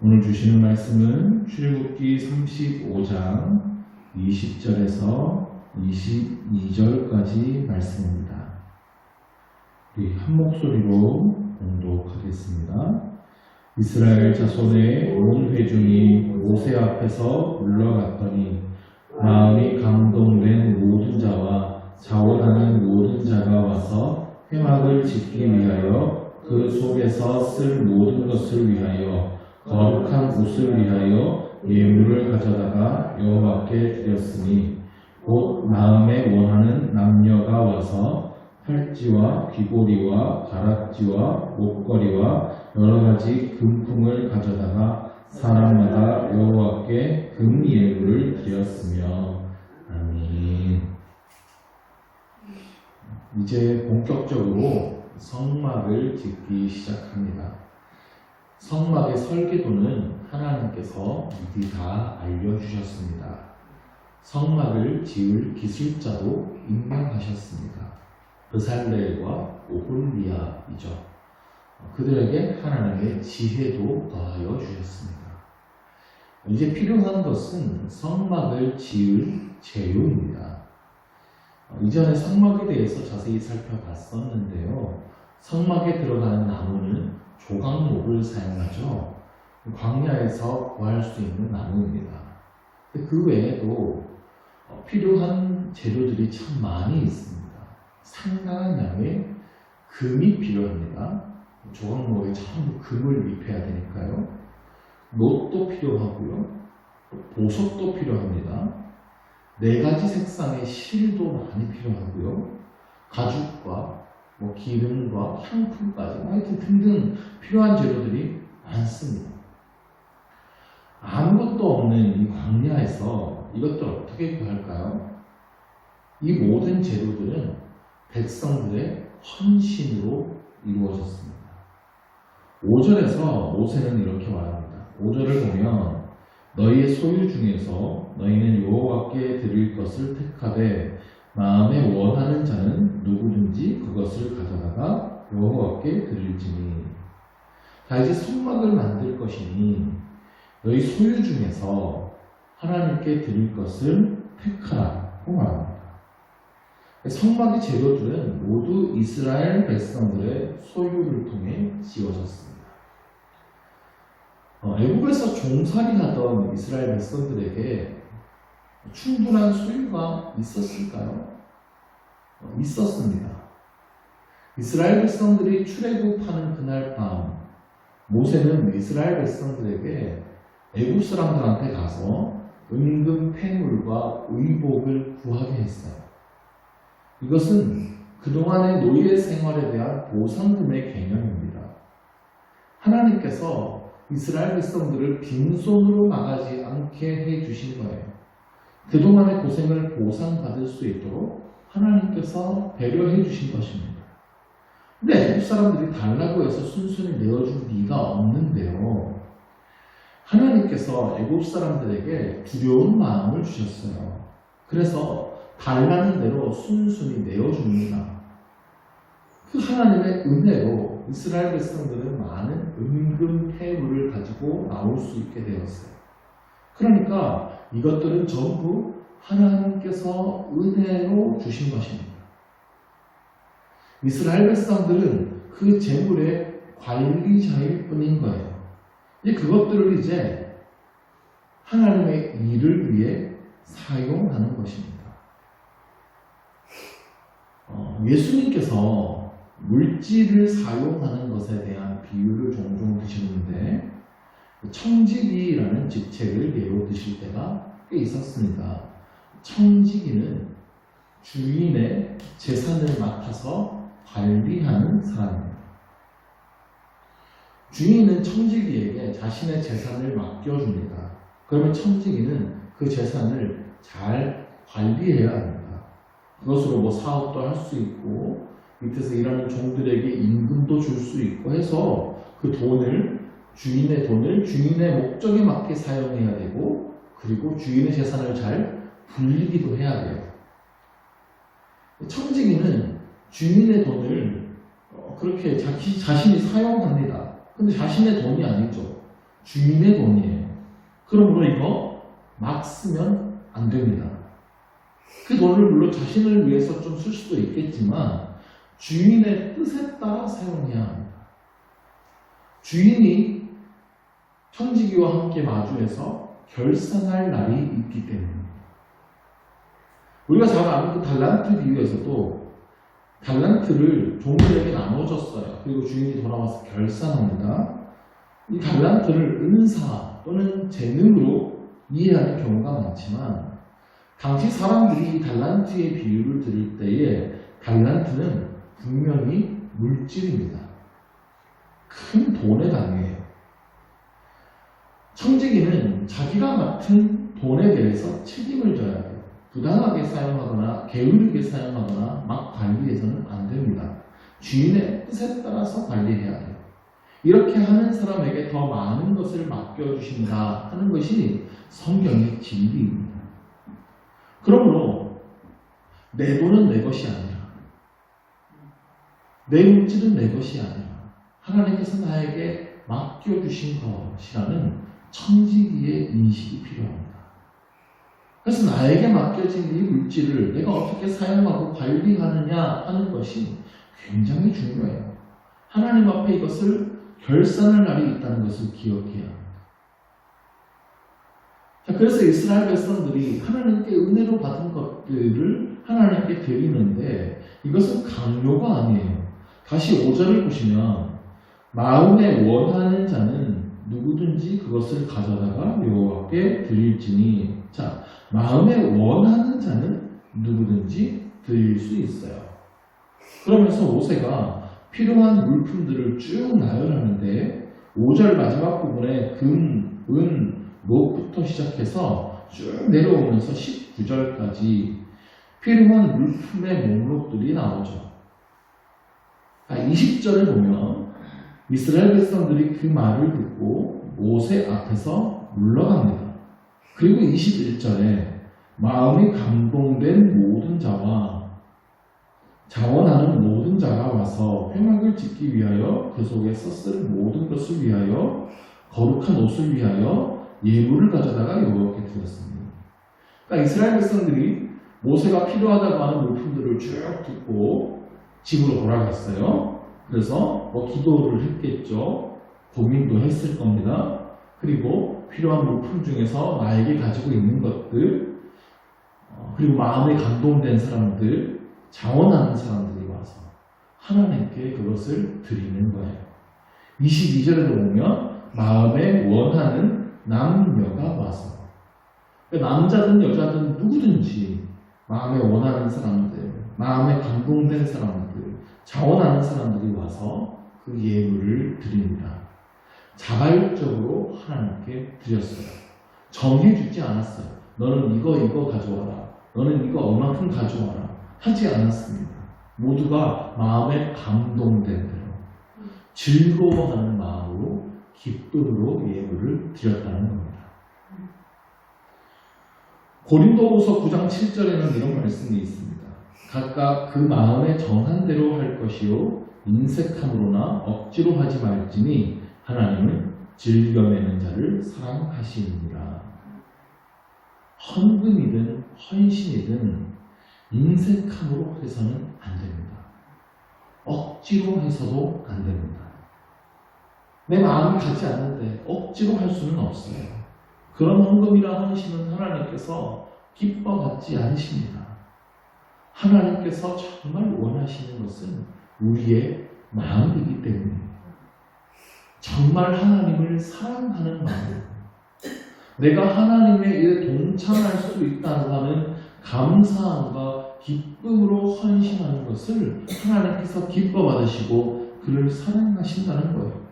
오늘 주시는 말씀은 출애굽기 35장 20절에서 22절까지 말씀입니다. 우리 한 목소리로 봉독하겠습니다. 이스라엘 자손의 온 회중이 모세 앞에서 물러갔더니 마음이 감동된 모든 자와 자원하는 모든 자가 와서 회막을 짓기 위하여 그 속에서 쓸 모든 것을 위하여 거룩한 옷을 위하여 예물을 가져다가 여호와께 드렸으니 곧 마음에 원하는 남녀가 와서 팔찌와 귀고리와 가락지와 목걸이와 여러가지 금품을 가져다가 사람마다 여호와께 금예물을 드렸으며. 아멘. 이제 본격적으로 성막을 짓기 시작합니다. 성막의 설계도는 하나님께서 미리 다 알려주셨습니다. 성막을 지을 기술자도 임명하셨습니다. 브살렐과 오홀리아이죠. 그들에게 하나님의 지혜도 더하여 주셨습니다. 이제 필요한 것은 성막을 지을 재료입니다. 이전에 성막에 대해서 자세히 살펴봤었는데요. 성막에 들어가는 나무는 조각목을 사용하죠. 광야에서 구할 수 있는 나무입니다. 그 외에도 필요한 재료들이 참 많이 있습니다. 상당한 양의 금이 필요합니다. 조각목에 전부 금을 입혀야 되니까요. 놋도 필요하고요. 보석도 필요합니다. 4가지 색상의 실도 많이 필요하고요. 가죽과 기름과 향품까지 하여튼 등등 필요한 재료들이 많습니다. 아무것도 없는 이 광야에서 이것들 어떻게 구할까요? 이 모든 재료들은 백성들의 헌신으로 이루어졌습니다. 5절에서 모세는 이렇게 말합니다. 5절을 보면 너희의 소유 중에서 너희는 여호와께 드릴 것을 택하되 마음에 원하는 자는 누구든지 그것을 가져다가 여호와께 드릴지니. 자, 이제 성막을 만들 것이니 너희 소유 중에서 하나님께 드릴 것을 택하라고 말합니다. 성막의 재료들은 모두 이스라엘 백성들의 소유를 통해 지어졌습니다. 애국에서 종살이하던 이스라엘 백성들에게 충분한 소유가 있었을까요? 있었습니다. 이스라엘 백성들이 출애굽하는 그날 밤, 모세는 이스라엘 백성들에게 애국 사람들한테 가서 은금 폐물과 의복을 구하게 했어요. 이것은 그동안의 노예 생활에 대한 보상금의 개념입니다. 하나님께서 이스라엘 백성들을 빈손으로 나가지 않게 해주신 거예요. 그동안의 고생을 보상받을 수 있도록 하나님께서 배려해 주신 것입니다. 근데 애국 사람들이 달라고 해서 순순히 내어줄 리가 없는데요. 하나님께서 애국 사람들에게 두려운 마음을 주셨어요. 그래서 달라는 대로 순순히 내어줍니다. 그 하나님의 은혜로 이스라엘 백성들은 많은 은금 폐물을 가지고 나올 수 있게 되었어요. 그러니까 이것들은 전부 하나님께서 은혜로 주신 것입니다. 이스라엘 백성들은 그 재물의 관리자일 뿐인 거예요. 그것들을 이제 하나님의 일을 위해 사용하는 것입니다. 예수님께서 물질을 사용하는 것에 대한 비유를 종종 드시는데 청지기라는 직책을 예로 드실 때가 꽤 있었습니다. 청지기는 주인의 재산을 맡아서 관리하는 사람입니다. 주인은 청지기에게 자신의 재산을 맡겨줍니다. 그러면 청지기는 그 재산을 잘 관리해야 합니다. 그것으로 사업도 할 수 있고 밑에서 일하는 종들에게 임금도 줄 수 있고 해서 그 돈을 주인의 돈을 주인의 목적에 맞게 사용해야 되고 그리고 주인의 재산을 잘 불리기도 해야 돼요. 청지기는 주인의 돈을 그렇게 자신이 사용합니다. 근데 자신의 돈이 아니죠. 주인의 돈이에요. 그러므로 이거 막 쓰면 안 됩니다. 그 돈을 물론 자신을 위해서 좀 쓸 수도 있겠지만 주인의 뜻에 따라 사용해야 합니다. 주인이 청지기와 함께 마주해서 결산할 날이 있기 때문입니다. 우리가 잘 아는 그 달란트 비유에서도 달란트를 종들에게 나눠줬어요. 그리고 주인이 돌아와서 결산합니다. 이 달란트를 은사 또는 재능으로 이해하는 경우가 많지만 당시 사람들이 이 달란트의 비유를 들을 때에 달란트는 분명히 물질입니다. 큰 돈의 단위예요. 청지기는 자기가 맡은 돈에 대해서 책임을 져야 돼요. 부당하게 사용하거나 게으르게 사용하거나 막 관리해서는 안 됩니다. 주인의 뜻에 따라서 관리해야 돼요. 이렇게 하는 사람에게 더 많은 것을 맡겨주신다 하는 것이 성경의 진리입니다. 그러므로 내 돈은 내 것이 아니라 내 물질은 내 것이 아니라 하나님께서 나에게 맡겨주신 것이라는 청지기의 인식이 필요합니다. 그래서 나에게 맡겨진 이 물질을 내가 어떻게 사용하고 관리하느냐 하는 것이 굉장히 중요해요. 하나님 앞에 이것을 결산할 날이 있다는 것을 기억해야 합니다. 자, 그래서 이스라엘 백성들이 하나님께 은혜로 받은 것들을 하나님께 드리는데 이것은 강요가 아니에요. 다시 5절을 보시면 마음에 원하는 자는 누구든지 그것을 가져다가 여호와께 드릴지니. 자, 마음에 원하는 자는 누구든지 드릴 수 있어요. 그러면서 모세가 필요한 물품들을 쭉 나열하는데 5절 마지막 부분에 금, 은, 목부터 시작해서 쭉 내려오면서 19절까지 필요한 물품의 목록들이 나오죠. 20절을 보면 이스라엘 백성들이 그 말을 듣고 모세 앞에서 물러갑니다. 그리고 21절에 마음이 감동된 모든 자와 자원하는 모든 자가 와서 회막을 짓기 위하여 그 속에서 쓸 모든 것을 위하여 거룩한 옷을 위하여 예물을 가져다가 여호와께 드렸습니다. 그러니까 이스라엘 백성들이 모세가 필요하다고 하는 물품들을 쭉 듣고 집으로 돌아갔어요. 그래서 기도를 했겠죠. 고민도 했을 겁니다. 그리고 필요한 물품 중에서 나에게 가지고 있는 것들, 그리고 마음에 감동된 사람들, 자원하는 사람들이 와서 하나님께 그것을 드리는 거예요. 22절에도 보면 마음에 원하는 남녀가 와서, 남자든 여자든 누구든지 마음에 원하는 사람들, 마음에 감동된 사람들, 자원하는 사람들이 와서 그 예물을 드립니다. 자발적으로 하나님께 드렸어요. 정해주지 않았어요. 너는 이거 가져와라. 너는 이거 얼마큼 가져와라. 하지 않았습니다. 모두가 마음에 감동된 대로 즐거워하는 마음으로 기쁨으로 예물을 드렸다는 겁니다. 고린도후서 9장 7절에는 이런 말씀이 있습니다. 각각 그 마음에 정한 대로 할 것이요 인색함으로나 억지로 하지 말지니 하나님은 즐겨내는 자를 사랑하시느니라. 헌금이든 헌신이든 인색함으로 해서는 안 됩니다. 억지로 해서도 안 됩니다. 내 마음이 가지 않는데 억지로 할 수는 없어요. 그런 헌금이나 헌신은 하나님께서 기뻐받지 않으십니다. 하나님께서 정말 원하시는 것은 우리의 마음이기 때문입니다. 정말 하나님을 사랑하는 마음, 내가 하나님의 일에 동참할 수 있다고 하는 감사함과 기쁨으로 헌신하는 것을 하나님께서 기뻐받으시고 그를 사랑하신다는 거예요.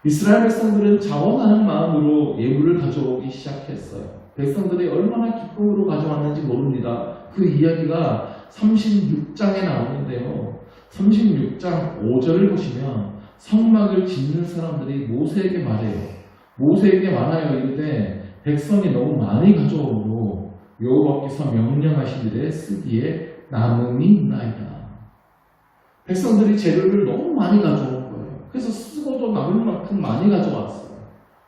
이스라엘 백성들은 자원하는 마음으로 예물을 가져오기 시작했어요. 백성들이 얼마나 기쁨으로 가져왔는지 모릅니다. 그 이야기가 36장에 나오는데요. 36장 5절을 보시면 성막을 짓는 사람들이 모세에게 말해요. 모세에게 말하여 이르되 백성이 너무 많이 가져오므로 여호와께서 명령하시기를 쓰기에 남음이 있나이다. 백성들이 재료를 너무 많이 가져온 거예요. 그래서 쓰고도 남을 만큼 많이 가져왔어요.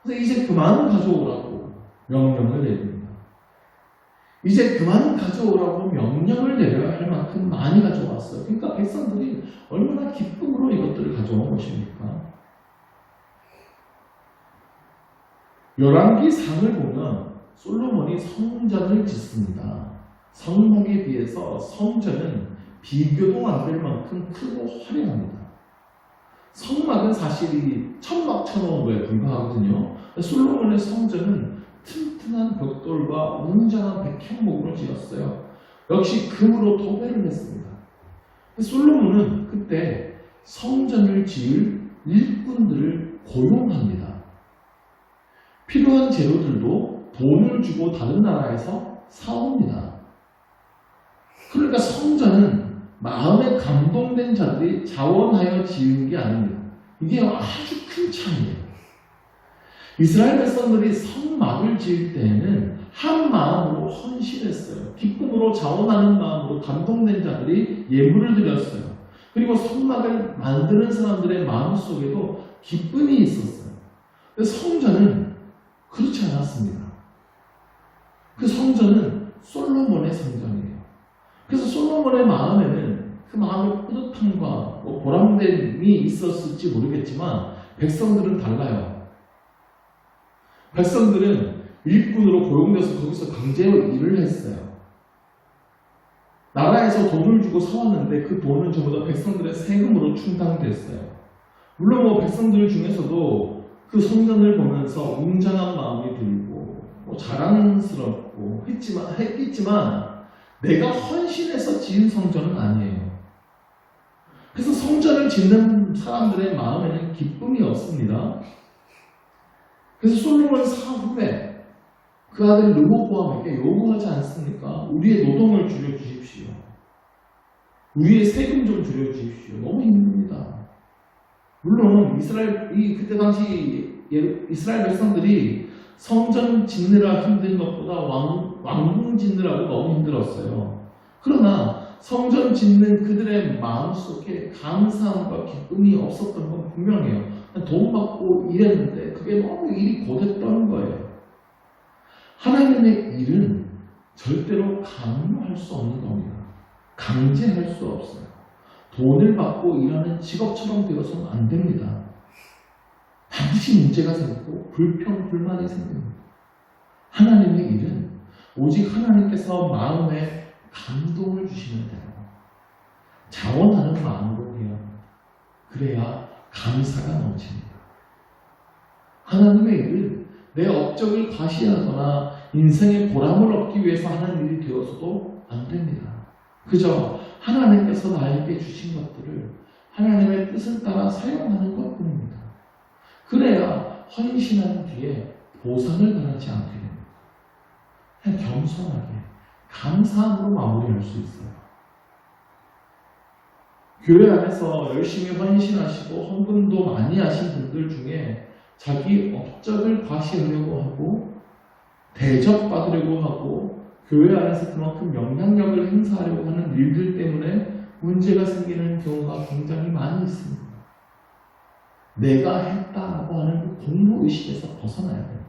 그래서 이제 그만 가져오라고 명령을 내립니다. 이제 그만 가져오라고 명령을 내려야 할 만큼 많이 가져왔어요. 그러니까 백성들이 얼마나 기쁨으로 이것들을 가져온 것입니까? 열왕기상을 보면 솔로몬이 성전을 짓습니다. 성막에 비해서 성전은 비교도 안 될 만큼 크고 화려합니다. 성막은 사실 천막 쳐놓은 거에 불과하거든요. 솔로몬의 성전은 튼튼한 벽돌과 웅장한 백향목으로 지었어요. 역시 금으로 도배를 했습니다. 솔로몬은 그때 성전을 지을 일꾼들을 고용합니다. 필요한 재료들도 돈을 주고 다른 나라에서 사옵니다. 그러니까 성전은 마음에 감동된 자들이 자원하여 지은 게 아닙니다. 이게 아주 큰 차이예요. 이스라엘 백성들이 성막을 지을 때에는 한 마음으로 헌신했어요. 기쁨으로 자원하는 마음으로 감동된 자들이 예물을 드렸어요. 그리고 성막을 만드는 사람들의 마음속에도 기쁨이 있었어요. 성전은 그렇지 않았습니다. 그 성전은 솔로몬의 성전이에요. 그래서 솔로몬의 마음에는 그 마음의 뿌듯함과 보람됨이 있었을지 모르겠지만 백성들은 달라요. 백성들은 일꾼으로 고용돼서 거기서 강제로 일을 했어요. 나라에서 돈을 주고 사왔는데 그 돈은 전부 다 백성들의 세금으로 충당됐어요. 물론 백성들 중에서도 그 성전을 보면서 웅장한 마음이 들고 자랑스럽고 했겠지만 내가 헌신해서 지은 성전은 아니에요. 그래서 성전을 짓는 사람들의 마음에는 기쁨이 없습니다. 그래서 솔로몬 사후에 그 아들 르호보암에게 요구하지 않습니까? 우리의 노동을 줄여주십시오. 우리의 세금 좀 줄여주십시오. 너무 힘듭니다. 물론 그때 당시 이스라엘 백성들이 성전 짓느라 힘든 것보다 왕궁 짓느라고 너무 힘들었어요. 그러나 성전 짓는 그들의 마음속에 감사함과 기쁨이 없었던 건 분명해요. 돈 받고 일했는데 그게 너무 일이 고됐던 거예요. 하나님의 일은 절대로 강요할 수 없는 겁니다. 강제할 수 없어요. 돈을 받고 일하는 직업처럼 되어서는 안 됩니다. 반드시 문제가 생기고 불평불만이 생깁니다. 하나님의 일은 오직 하나님께서 마음에 감동을 주시면 돼요. 자원하는 마음으로 해야 합니다. 그래야 감사가 넘칩니다. 하나님의 일은 내 업적을 과시하거나 인생의 보람을 얻기 위해서 하는 일이 되어서도 안 됩니다. 그저 하나님께서 나에게 주신 것들을 하나님의 뜻을 따라 사용하는 것뿐입니다. 그래야 헌신한 뒤에 보상을 바라지 않게 됩니다. 그냥 겸손하게 감사함으로 마무리할 수 있어요. 교회 안에서 열심히 헌신하시고 헌금도 많이 하신 분들 중에 자기 업적을 과시하려고 하고 대접받으려고 하고 교회 안에서 그만큼 영향력을 행사하려고 하는 일들 때문에 문제가 생기는 경우가 굉장히 많이 있습니다. 내가 했다라고 하는 그 공로의식에서 벗어나야 됩니다.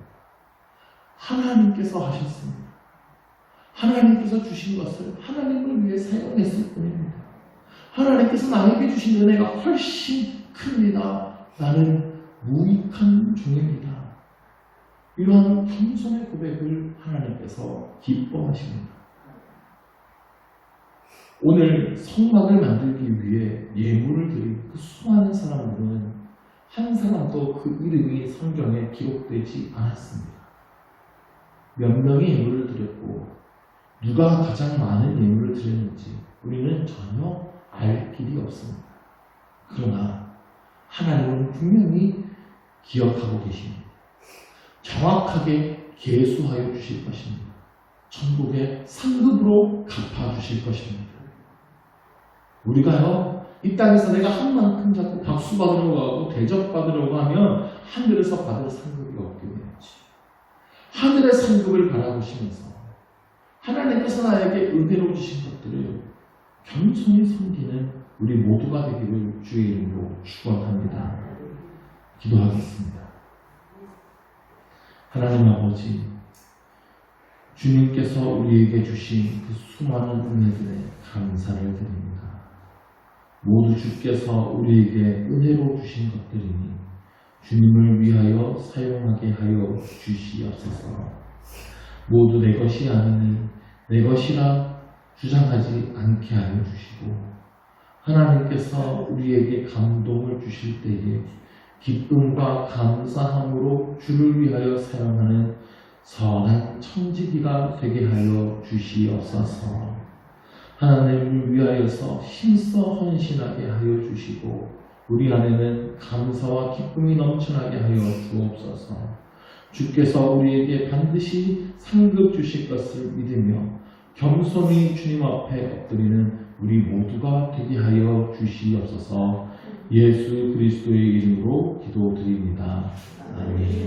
하나님께서 하셨습니다. 하나님께서 주신 것을 하나님을 위해 사용했을 뿐입니다. 하나님께서 나에게 주신 은혜가 훨씬 큽니다. 나는 무익한 종입니다. 이러한 겸손의 고백을 하나님께서 기뻐하십니다. 오늘 성막을 만들기 위해 예물을 드린 그 수많은 사람들은 한 사람도 그 이름이 성경에 기록되지 않았습니다. 몇 명이 예물을 드렸고 누가 가장 많은 예물을 드렸는지 우리는 전혀 알 길이 없습니다. 그러나 하나님은 분명히 기억하고 계십니다. 정확하게 계수하여 주실 것입니다. 천국의 상급으로 갚아주실 것입니다. 우리가요, 이 땅에서 내가 한 만큼 자꾸 박수 받으려고 하고 대접받으려고 하면 하늘에서 받을 상급이 없게 되지. 하늘의 상급을 바라보시면서 하나님께서 나에게 은혜로 주신 것들을 겸손히 섬기는 우리 모두가 되기를 주의 이름으로 축원합니다. 기도하겠습니다. 하나님 아버지, 주님께서 우리에게 주신 그 수많은 은혜들에 감사를 드립니다. 모두 주께서 우리에게 은혜로 주신 것들이니 주님을 위하여 사용하게 하여 주시옵소서. 모두 내 것이 아니니 내 것이라 주장하지 않게 하여 주시고, 하나님께서 우리에게 감동을 주실 때에 기쁨과 감사함으로 주를 위하여 사용하는 선한 청지기가 되게 하여 주시옵소서. 하나님을 위하여서 힘써 헌신하게 하여 주시고 우리 안에는 감사와 기쁨이 넘쳐나게 하여 주옵소서. 주께서 우리에게 반드시 상급 주실 것을 믿으며 겸손히 주님 앞에 엎드리는 우리 모두가 되게 하여 주시옵소서. 예수 그리스도의 이름으로 기도드립니다. 아멘.